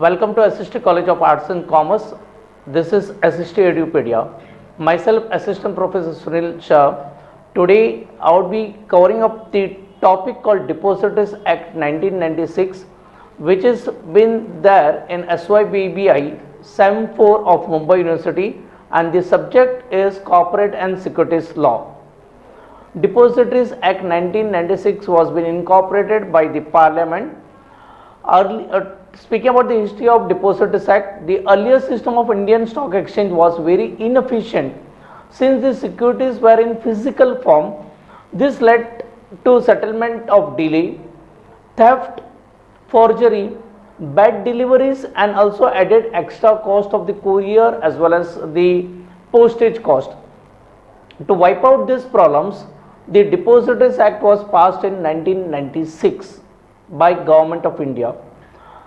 Welcome to SST College of Arts and Commerce. This is SST Edupedia. Myself, Assistant Professor Sunil Shah. Today, I would be covering up the topic called Depositors Act 1996, which has been there in SYBBI Sem 4 of Mumbai University, and the subject is Corporate and Securities Law. Depositories Act 1996 was been incorporated by the Parliament. Speaking about the history of Depositors Act, the earlier system of Indian Stock Exchange was very inefficient since the securities were in physical form. This led to settlement of delay, theft, forgery, bad deliveries, and also added extra cost of the courier as well as the postage cost. To wipe out these problems, the Depositors Act was passed in 1996 by Government of India.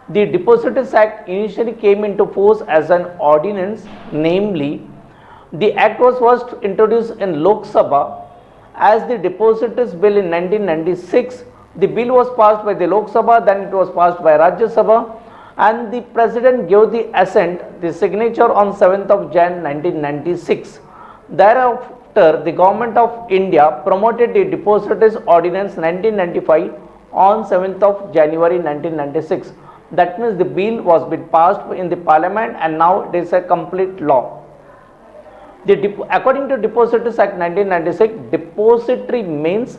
The Depositors Act initially came into force as an ordinance, namely, the act was first introduced in Lok Sabha as the Depositors Bill in 1996. The bill was passed by the Lok Sabha, then it was passed by Rajya Sabha, and the President gave the assent, the signature on 7th of Jan 1996. Thereafter, the Government of India promoted the Depositors Ordinance 1995 on 7th of January 1996. That means the bill was been passed in the Parliament and now it is a complete law. According to Depositors Act 1996, depository means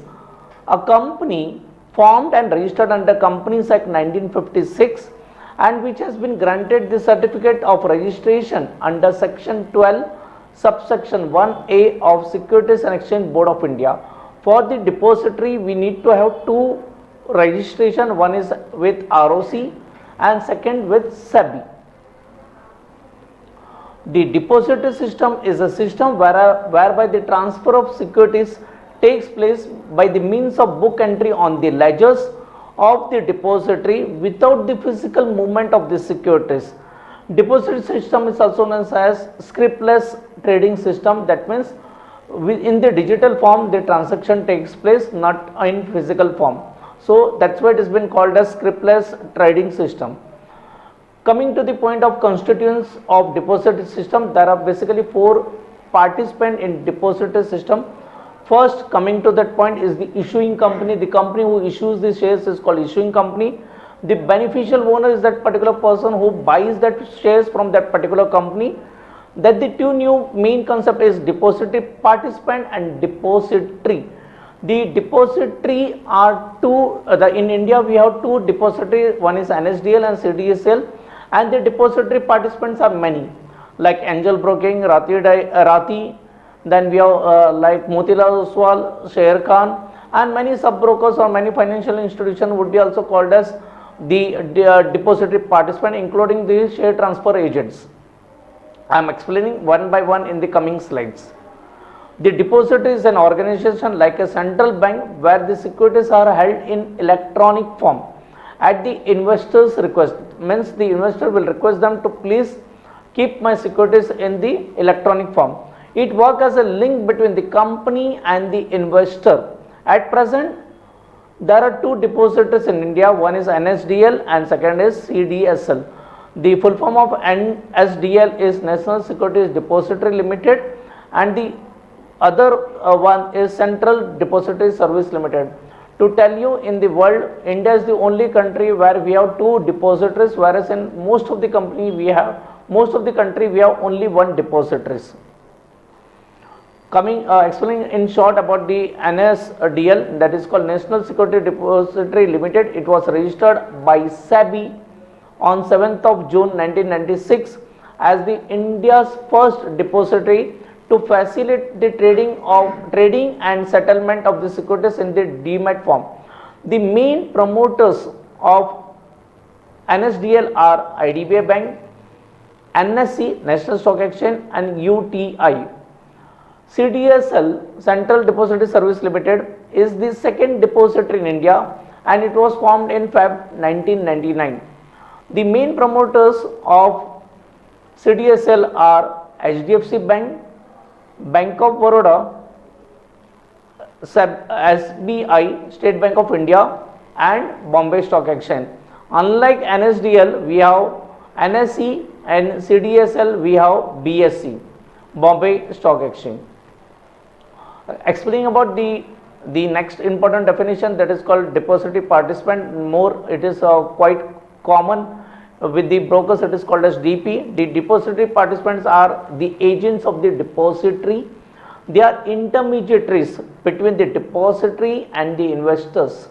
a company formed and registered under Companies Act 1956 and which has been granted the certificate of registration under section 12 subsection 1A of Securities and Exchange Board of India. For the depository, we need to have two registration. One is with ROC and second with SEBI. The depository system is a system whereby the transfer of securities takes place by the means of book entry on the ledgers of the depository without the physical movement of the securities. Depository system is also known as scriptless trading system. That means in the digital form the transaction takes place, not in physical form. So that's why it has been called as scriptless trading system. Coming to the point of constituents of depository system, there are basically four participants in depository system. First, coming to that point, is the issuing company. The company who issues the shares is called issuing company. The beneficial owner is that particular person who buys that shares from that particular company. That the two new main concept is depository participant and depository. The depository are two, in India we have two depository, one is NSDL and CDSL, and the depository participants are many, like Angel Broking, Rathi, then we have like Motilal Oswal, Sher Khan, and many sub-brokers or many financial institutions would be also called as the depository participant, including the share transfer agents. I am explaining one by one in the coming slides. The depository is an organization like a central bank where the securities are held in electronic form at the investor's request. Means the investor will request them to please keep my securities in the electronic form. It works as a link between the company and the investor. At present, there are two depositories in India. One is NSDL and second is CDSL. The full form of NSDL is National Securities Depository Limited and the other one is Central Depository Service Limited. To tell you, in the world, India is the only country where we have two depositories, whereas in most of the country we have only one depositories. Explaining in short about the NSDL, that is called National Security Depository Limited. It was registered by SEBI on 7th of June 1996 as the India's first depository to facilitate the trading and settlement of the securities in the demat form. The main promoters of NSDL are IDBI Bank, NSE, National Stock Exchange, and UTI. CDSL, Central Depository Service Limited, is the second depository in India and it was formed in Feb 1999. The main promoters of CDSL are HDFC Bank, Bank of Baroda, SBI, State Bank of India, and Bombay Stock Exchange. Unlike NSDL, we have NSE and CDSL we have BSE, Bombay Stock Exchange. Explaining about the next important definition, that is called depository participant. More it is quite common with the brokers, it is called as DP. The depository participants are the agents of the depository. They are intermediaries between the depository and the investors.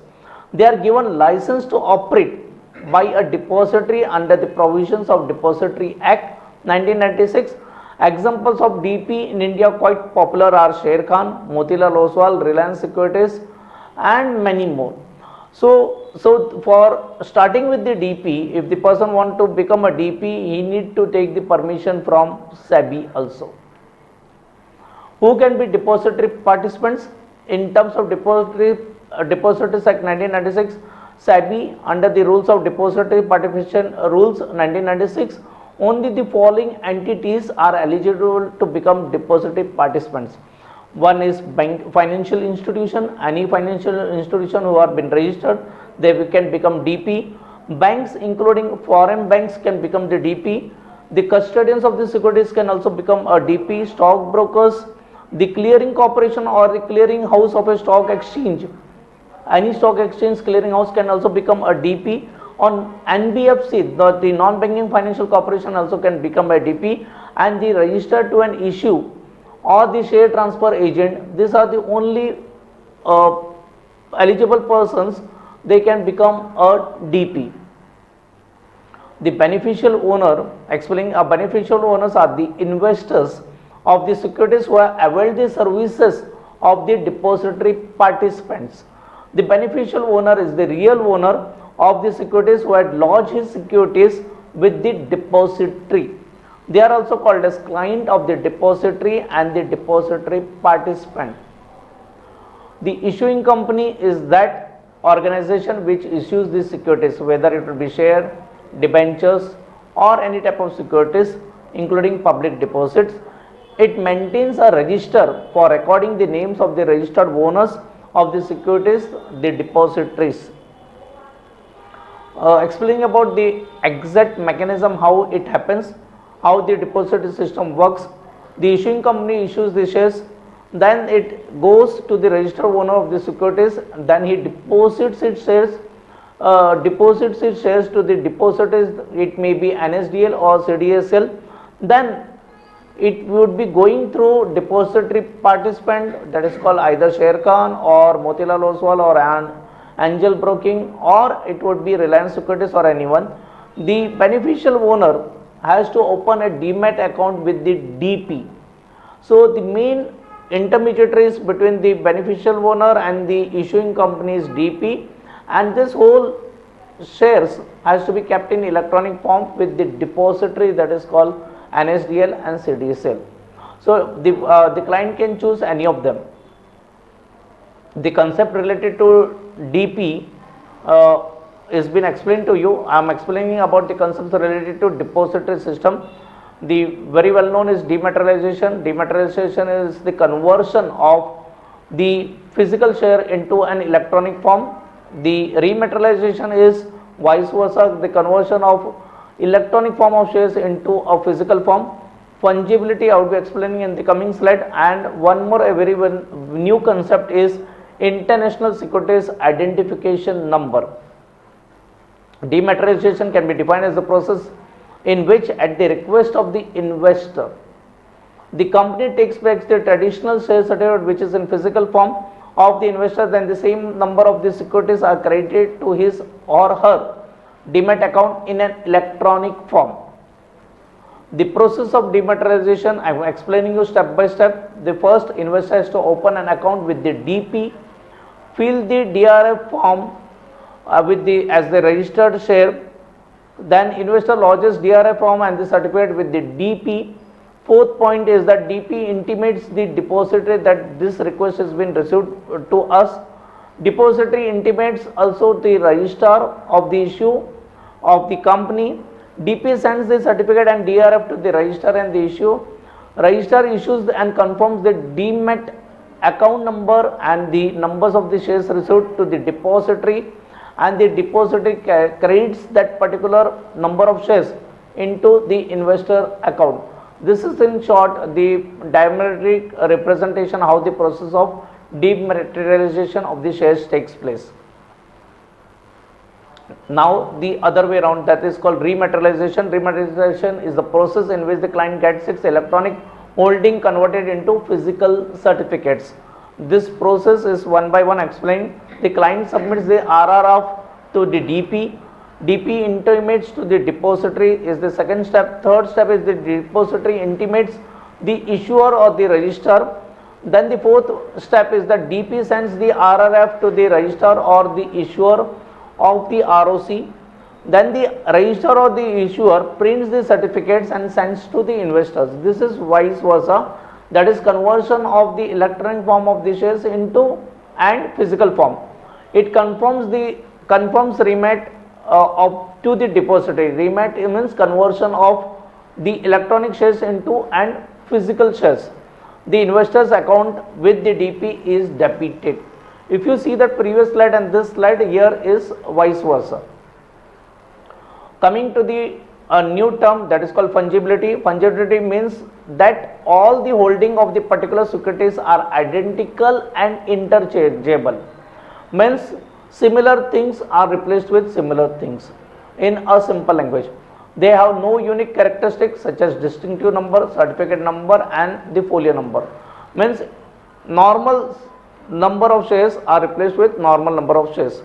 They are given license to operate by a depository under the provisions of Depository Act 1996. Examples of DP in India quite popular are Sharekhan, Motilal Oswal, Reliance Securities and many more. So for starting with the DP, if the person want to become a DP, he need to take the permission from SEBI also. Who can be depository participants? In terms of Depositories Act 1996, SEBI under the rules of depository participation rules 1996, only the following entities are eligible to become depository participants. One is bank, financial institution. Any financial institution who have been registered, they can become DP. Banks including foreign banks can become the DP. The custodians of the securities can also become a DP. Stock brokers, the clearing corporation or the clearing house of a stock exchange, any stock exchange clearing house can also become a DP. On NBFC, the non-banking financial corporation also can become a DP, and the registered to an issue or the share transfer agent, these are the only eligible persons, they can become a DP. The beneficial owner, explaining beneficial owners are the investors of the securities who have availed the services of the depository participants. The beneficial owner is the real owner of the securities who had lodged his securities with the depository. They are also called as client of the depository and the depository participant. The issuing company is that organization which issues the securities, whether it will be share, debentures or any type of securities including public deposits. It maintains a register for recording the names of the registered owners of the securities, the depositories. Explaining about the exact mechanism, how it happens, how the depository system works. The issuing company issues the shares, then it goes to the registered owner of the securities, then he deposits its shares to the depositories. It may be NSDL or CDSL. Then it would be going through depository participant, that is called either Sharekhan or Motilal Oswal or Angel Broking, or it would be Reliance Securities or anyone. The beneficial owner has to open a demat account with the DP. So the main intermediaries between the beneficial owner and the issuing company is DP, and this whole shares has to be kept in electronic form with the depository, that is called NSDL and CDSL. So the client can choose any of them. The concept related to DP is been explained to you. I am explaining about the concepts related to depository system. The very well known is dematerialization. Dematerialization is the conversion of the physical share into an electronic form. The rematerialization is vice versa, the conversion of electronic form of shares into a physical form. Fungibility I will be explaining in the coming slide. And one more, a very new concept is International Securities Identification Number. Dematerialization can be defined as the process in which, at the request of the investor, the company takes back the traditional share certificate which is in physical form of the investor, then the same number of the securities are credited to his or her demat account in an electronic form. The process of dematerialization I am explaining you step by step. The first, investor has to open an account with the DP, fill the DRF form with the as the registered share, then investor lodges DRF form and the certificate with the DP. Fourth point is that DP intimates the depository that this request has been received to us. Depository intimates also the registrar of the issue of the company. DP sends the certificate and DRF to the registrar and the issue. Registrar issues and confirms the demat account number and the numbers of the shares received to the depository, and the depository credits that particular number of shares into the investor account. This is in short the diametric representation how the process of dematerialization of the shares takes place. Now the other way around, that is called rematerialization. Rematerialization is the process in which the client gets its electronic holding converted into physical certificates. This process is one by one explained. The client submits the RRF to the DP. DP intimates to the depository is the second step. Third step is the depository intimates the issuer or the registrar. Then the fourth step is that DP sends the RRF to the registrar or the issuer of the ROC. Then the registrar or the issuer prints the certificates and sends to the investors. This is vice versa, that is conversion of the electronic form of the shares into and physical form. It confirms remat to the depository. Remat means conversion of the electronic shares into and physical shares. The investor's account with the DP is debited. If you see that previous slide and this slide, here is vice versa. Coming to the new term, that is called fungibility. Fungibility means that all the holding of the particular securities are identical and interchangeable. Means similar things are replaced with similar things. In a simple language, they have no unique characteristics such as distinctive number, certificate number and the folio number. Means normal number of shares are replaced with normal number of shares.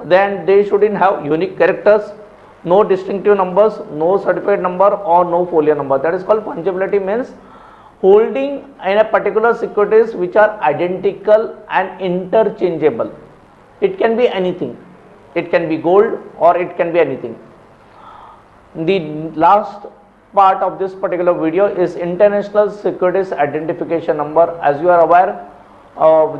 Then they shouldn't have unique characters, no distinctive numbers, no certificate number or no folio number. That is called fungibility, means holding in a particular securities which are identical and interchangeable. It can be anything. It can be gold or it can be anything. The last part of this particular video is International Securities Identification Number. As you are aware,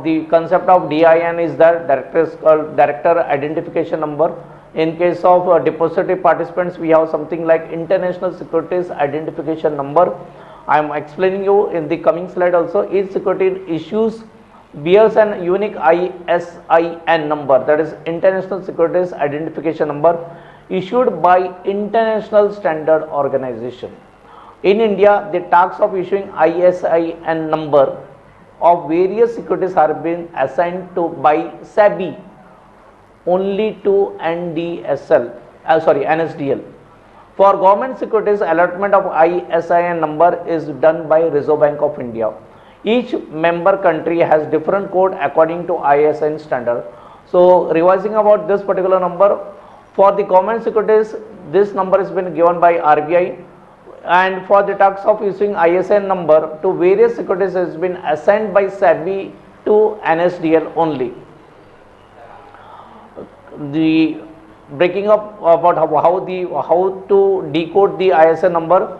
the concept of DIN is there, Director Identification Number. In case of depository participants, we have something like International Securities Identification Number. I am explaining you in the coming slide also. Each security issues bears an unique ISIN number, that is International Securities Identification Number, issued by International Standard Organization. In India, the task of issuing ISIN number of various securities have been assigned to by SEBI only to NSDL. For government securities, allotment of ISIN number is done by Reserve Bank of India. Each member country has different code according to ISIN standard. So revising about this particular number, for the government securities, this number has been given by RBI, and for the task of issuing ISIN number to various securities has been assigned by SEBI to NSDL only. The breaking up about how to decode the ISIN number.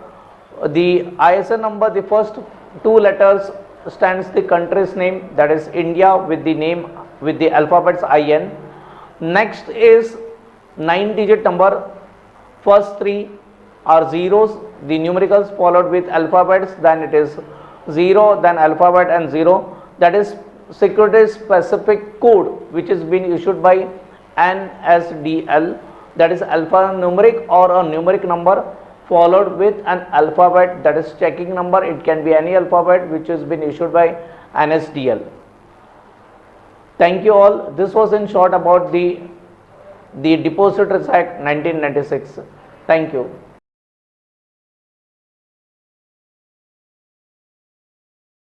The ISIN number, the first two letters stands the country's name, that is India, with the name with the alphabets IN. Next is 9-digit number. First three are zeros, the numericals followed with alphabets, then it is 0, then alphabet and 0. That is security specific code which is being issued by NSDL, that is alphanumeric or a numeric number followed with an alphabet, that is checking number. It can be any alphabet which has been issued by NSDL. Thank you all. This was in short about the Depositories Act 1996. Thank you.